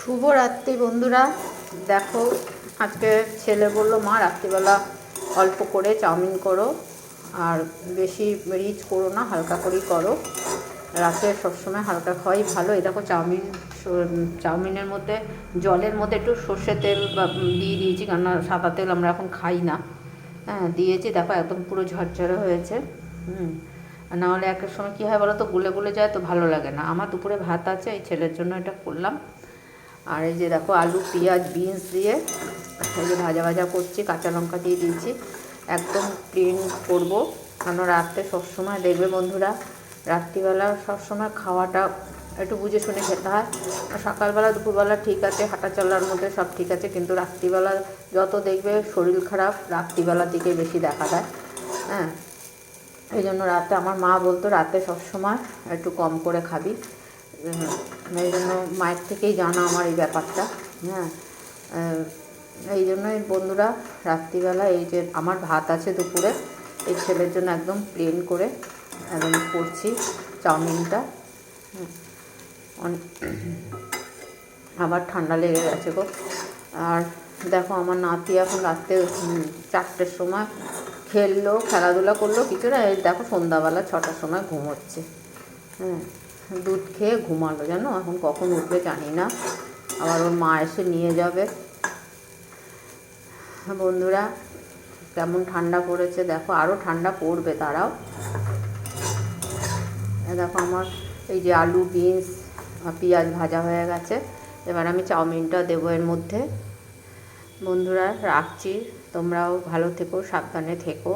শুভরাত্রি বন্ধুরা। দেখো, আজকে ছেলে বললো মা রাত্রিবেলা অল্প করে চাউমিন করো, আর বেশি রিচ করো না, হালকা করেই করো। রাতে সবসময় হালকা খাওয়াই ভালো। এই দেখো চাউমিনের মধ্যে জলের মধ্যে একটু সর্ষে তেল দিয়ে দিয়েছি, কেননা সাদা তেল আমরা এখন খাই না। হ্যাঁ, দিয়েছি। দেখো একদম পুরো ঝরঝরে হয়েছে। নাহলে একটা সময় কী হয় বলো তো, গুলে গুলে যায় তো ভালো লাগে না। আমার দুপুরে ভাত আছে, এই ছেলের জন্য এটা করলাম। আর এই যে দেখো আলু পেঁয়াজ বিনস দিয়ে এই যে ভাজা ভাজা করছি, কাঁচা লঙ্কা দিয়ে দিয়েছি। একদম প্লেন করবো, কারণ রাত্রে সবসময় দেখবে বন্ধুরা, রাত্রিবেলা সবসময় খাওয়াটা একটু বুঝে শুনে খেতে হয়। সকালবেলা দুপুরবেলা ঠিক আছে, হাঁটা চলার মধ্যে সব ঠিক আছে, কিন্তু রাত্রিবেলা যত দেখবে শরীর খারাপ রাত্রিবেলার দিকে বেশি দেখা দেয়। হ্যাঁ, এই জন্য রাতে আমার মা বলতো রাতে সবসময় একটু কম করে খাবি। এই জন্য মায়ের থেকেই জানা আমার এই ব্যাপারটা। হ্যাঁ, এই জন্যই বন্ধুরা রাত্রিবেলা এই যে আমার ভাত আছে দুপুরে, এই ছেলের জন্য একদম প্লেন করে একদম করছি চাউমিনটা। আবার ঠান্ডা লেগে গেছে গো। আর দেখো আমার নাতি এখন রাত্রে 4টের সময় খেললো, খেলাধুলা করলো কিছু না, এই দেখো সন্ধ্যাবেলা 6টার সময় ঘুমোচ্ছে। হ্যাঁ, দুধ খেয়ে ঘুমালো, জানো এখন কখন উঠবে জানি না। আবার ওর মা এসে নিয়ে যাবে। বন্ধুরা কেমন ঠান্ডা পড়েছে দেখো, আরও ঠান্ডা পড়বে তারাও। দেখো আমার এই যে আলু বিনস পেঁয়াজ ভাজা হয়ে গেছে, এবার আমি চাউমিনটা দেবো এর মধ্যে। বন্ধুরা রাখছি, তোমরাও ভালো থেকো, সাবধানে থেকো।